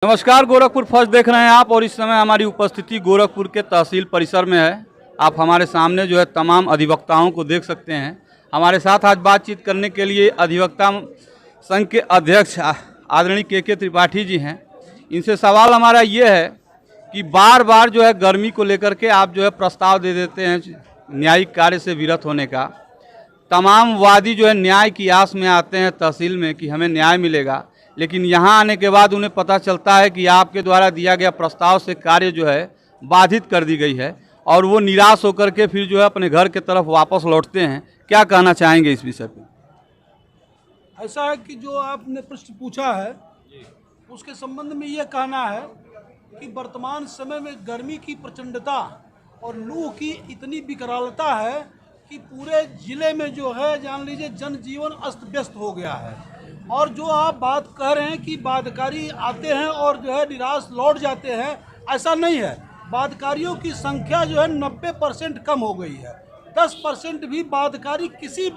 नमस्कार, गोरखपुर फर्स्ट देख रहे हैं आप और इस समय हमारी उपस्थिति गोरखपुर के तहसील परिसर में है। आप हमारे सामने जो है तमाम अधिवक्ताओं को देख सकते हैं। हमारे साथ आज बातचीत करने के लिए अधिवक्ता संघ के अध्यक्ष आदरणीय के त्रिपाठी जी हैं। इनसे सवाल हमारा ये है कि बार बार जो है गर्मी को लेकर के आप जो है प्रस्ताव दे देते हैं न्यायिक कार्य से विरत होने का। तमाम वादी जो है न्याय की आस में आते हैं तहसील में कि हमें न्याय मिलेगा, लेकिन यहाँ आने के बाद उन्हें पता चलता है कि आपके द्वारा दिया गया प्रस्ताव से कार्य जो है बाधित कर दी गई है और वो निराश होकर के फिर जो है अपने घर के तरफ वापस लौटते हैं। क्या कहना चाहेंगे इस विषय पे? ऐसा है कि जो आपने प्रश्न पूछा है उसके संबंध में ये कहना है कि वर्तमान समय में गर्मी की प्रचंडता और लू की इतनी विकरालता है कि पूरे जिले में जो है जान लीजिए जनजीवन अस्त व्यस्त हो गया है। और जो आप बात कह रहे हैं कि बादकारी आते हैं और जो है निराश लौट जाते हैं, ऐसा नहीं है। बादकारियों की संख्या जो है 90% कम हो गई है। 10% भी बादकारी किसी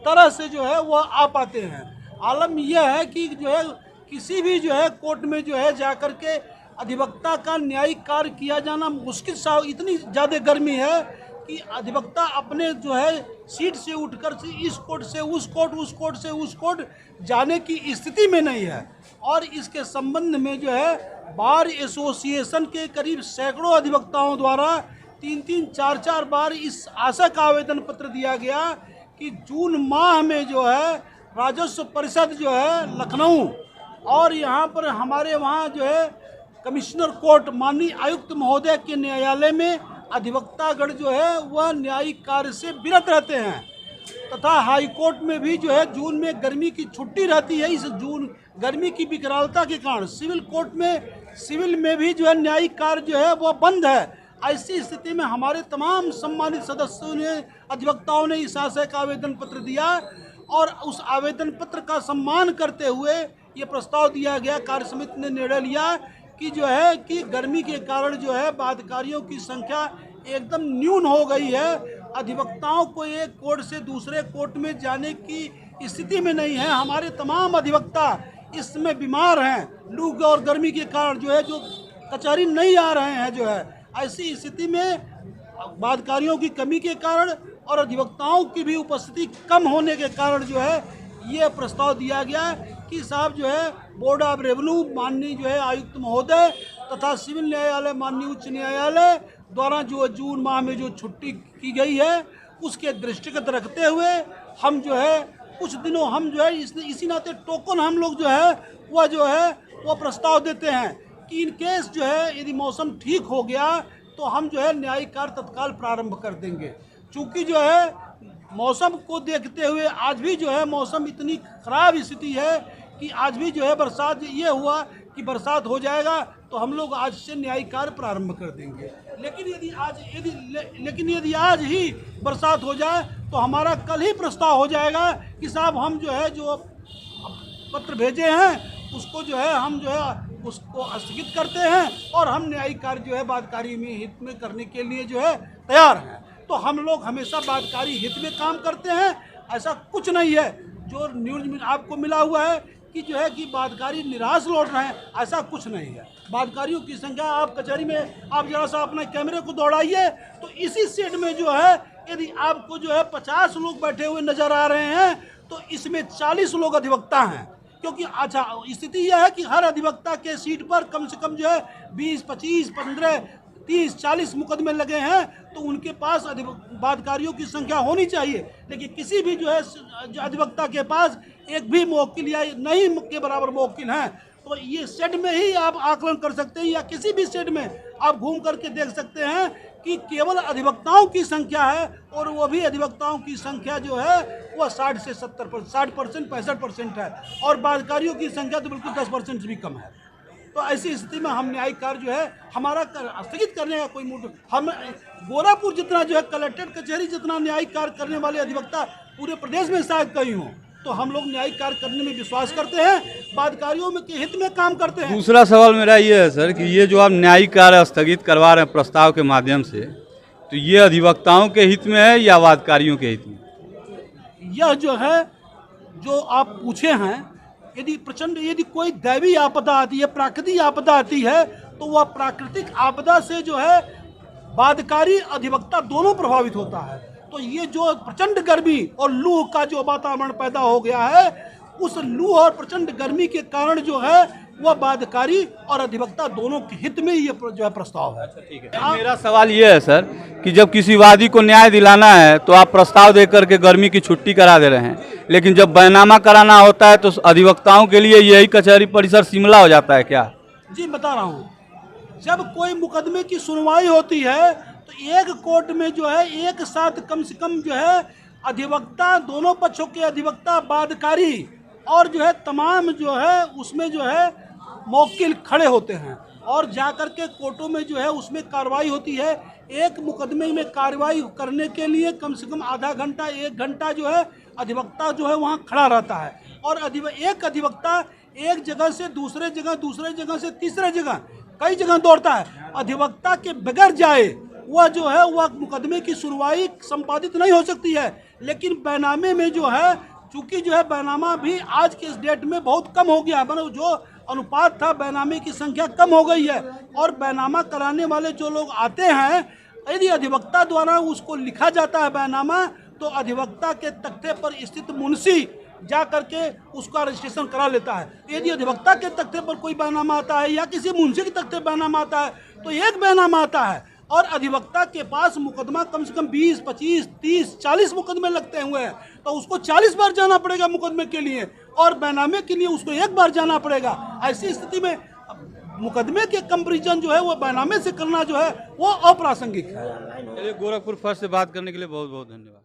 तरह से जो है वह आ पाते हैं। आलम यह है कि जो है किसी भी जो है कोर्ट में जो है जाकर के अधिवक्ता का न्यायिक कार्य किया जाना मुश्किल सा, इतनी ज़्यादा गर्मी है कि अधिवक्ता अपने जो है सीट से उठकर इस कोर्ट से उस कोर्ट, उस कोर्ट से उस कोर्ट जाने की स्थिति में नहीं है। और इसके संबंध में जो है बार एसोसिएशन के करीब सैकड़ों अधिवक्ताओं द्वारा 3-3, 4-4 बार इस आशा का आवेदन पत्र दिया गया कि जून माह में जो है राजस्व परिषद जो है लखनऊ और यहाँ पर हमारे वहाँ जो है कमिश्नर कोर्ट माननीय आयुक्त महोदय के न्यायालय में अधिवक्तागण जो है वह न्यायिक कार्य से विरत रहते हैं। तथा हाई कोर्ट में भी जो है जून में गर्मी की छुट्टी रहती है। इस जून गर्मी की विकरालता के कारण सिविल में भी जो है न्यायिक कार्य जो है वह बंद है। ऐसी स्थिति में हमारे तमाम सम्मानित सदस्यों ने, अधिवक्ताओं ने इस आशय का आवेदन पत्र दिया और उस आवेदन पत्र का सम्मान करते हुए ये प्रस्ताव दिया गया। कार्य समिति ने निर्णय लिया कि जो है कि गर्मी के कारण जो है बादकारियों की संख्या एकदम न्यून हो गई है। अधिवक्ताओं को एक कोर्ट से दूसरे कोर्ट में जाने की स्थिति में नहीं है। हमारे तमाम अधिवक्ता इस समय बीमार हैं लू और गर्मी के कारण, जो है जो कचहरी नहीं आ रहे हैं। जो है ऐसी स्थिति में बादकारियों की कमी के कारण और अधिवक्ताओं की भी उपस्थिति कम होने के कारण जो है ये प्रस्ताव दिया गया कि साहब जो है बोर्ड ऑफ रेवेन्यू माननीय जो है आयुक्त महोदय तथा सिविल न्यायालय माननीय उच्च न्यायालय द्वारा जो जून माह में जो छुट्टी की गई है उसके दृष्टिगत रखते हुए हम जो है कुछ दिनों हम जो है इसी नाते टोकन हम लोग जो है वह प्रस्ताव देते हैं कि इन केस जो है यदि मौसम ठीक हो गया तो हम जो है न्यायिक कार्य तत्काल प्रारंभ कर देंगे। चूँकि जो है मौसम को देखते हुए आज भी जो है मौसम इतनी खराब स्थिति है कि आज भी जो है बरसात ये हुआ कि बरसात हो जाएगा तो हम लोग आज से न्यायिक कार्य प्रारंभ कर देंगे। लेकिन यदि आज ही बरसात हो जाए तो हमारा कल ही प्रस्ताव हो जाएगा कि साहब हम जो है जो पत्र भेजे हैं उसको जो है हम जो है उसको स्थगित करते हैं और हम न्यायिक कार्य जो है बादकारी में हित में करने के लिए जो है तैयार हैं। तो हम लोग हमेशा बादकारी हित में काम करते हैं। ऐसा कुछ नहीं है जो न्यूज़ में आपको मिला हुआ है कि जो है कि बादकारी निराश लौट रहे हैं, ऐसा कुछ नहीं है। बादकारियों की संख्या आप कचहरी में आप जरा सा अपने कैमरे को दौड़ाइए तो इसी सेट में जो है यदि आपको जो है 50 लोग बैठे हुए नजर आ रहे हैं तो इसमें 40 लोग अधिवक्ता हैं। क्योंकि अच्छा स्थिति यह है कि हर अधिवक्ता के सीट पर कम से कम जो है 20, 25, 15, 30, 40 मुकदमे लगे हैं तो उनके पास बादकारियों की संख्या होनी चाहिए। लेकिन किसी भी जो है अधिवक्ता के पास एक भी मौकिल या नहीं के बराबर मौकिल हैं। तो ये सेट में ही आप आकलन कर सकते हैं या किसी भी सेट में आप घूम करके देख सकते हैं कि केवल अधिवक्ताओं की संख्या है और वो भी अधिवक्ताओं की संख्या जो है वह 60 से 70%, 60%, 65% है और बादकारियों की संख्या तो बिल्कुल 10% से भी कम है। तो ऐसी स्थिति में हम न्यायिक कार्य जो है हमारा स्थगित करने का कोई मूड, हम गोरखपुर जितना जो है कलेक्ट्रेट कचहरी जितना न्यायिक कार्य करने वाले अधिवक्ता पूरे प्रदेश में शायद कहीं हों, तो हम लोग न्यायिक कार्य करने में विश्वास करते हैं, बादकारियों में के हित में काम करते हैं। दूसरा सवाल मेरा ये है सर कि ये जो आप न्यायिक कार्य स्थगित करवा रहे हैं प्रस्ताव के माध्यम से, तो ये अधिवक्ताओं के हित में है या वादकारियों के हित में? यह जो है जो आप पूछे हैं यदि कोई दैवी आपदा आती है, प्राकृतिक आपदा आती है, तो वह प्राकृतिक आपदा से जो है बाध्यकारी अधिवक्ता दोनों प्रभावित होता है। तो ये जो प्रचंड गर्मी और लू का जो वातावरण पैदा हो गया है, उस लू और प्रचंड गर्मी के कारण जो है वह बाध्यकारी और अधिवक्ता दोनों के हित में ये जो है प्रस्ताव है। ठीक है, मेरा सवाल ये है सर कि जब किसी वादी को न्याय दिलाना है तो आप प्रस्ताव दे करके गर्मी की छुट्टी करा दे रहे हैं, लेकिन जब बैनामा कराना होता है तो अधिवक्ताओं के लिए यही कचहरी परिसर शिमला हो जाता है क्या? जी बता रहा हूँ, जब कोई मुकदमे की सुनवाई होती है तो एक कोर्ट में जो है एक साथ कम से कम जो है अधिवक्ता, दोनों पक्षों के अधिवक्ता, बाध्यकारी और जो है तमाम जो है उसमें जो है मौकिल खड़े होते हैं और जाकर के कोर्टों में जो है उसमें कार्रवाई होती है। एक मुकदमे में कार्रवाई करने के लिए कम से कम आधा घंटा 1 घंटा जो है अधिवक्ता जो है वहाँ खड़ा रहता है और एक अधिवक्ता एक जगह से दूसरे जगह से तीसरे जगह कई जगह दौड़ता है। अधिवक्ता के बगैर जाए वह जो है वह मुकदमे की सुनवाई संपादित नहीं हो सकती है। लेकिन बैनामे में जो है, चूंकि जो है बैनामा भी आज के इस डेट में बहुत कम हो गया है, मतलब जो अनुपात था बैनामे की संख्या कम हो गई है और बैनामा कराने वाले जो लोग आते हैं, यदि अधिवक्ता द्वारा उसको लिखा जाता है बैनामा, तो अधिवक्ता के तख्ते पर स्थित मुंशी जा करके उसका रजिस्ट्रेशन करा लेता है। यदि अधिवक्ता के तख्ते पर कोई बैनामा आता है या किसी मुंशी के तख्ते बैनामा आता है तो एक बैनामा आता है और अधिवक्ता के पास मुकदमा कम से कम 20, 25, 30, 40 मुकदमे लगते हुए हैं, तो उसको 40 बार जाना पड़ेगा मुकदमे के लिए और बैनामे के लिए उसको 1 बार जाना पड़ेगा। ऐसी स्थिति में मुकदमे के कंपैरिजन जो है वो बैनामे से करना जो है वो अप्रासंगिक है। गोरखपुर फर्स्ट से बात करने के लिए बहुत बहुत धन्यवाद।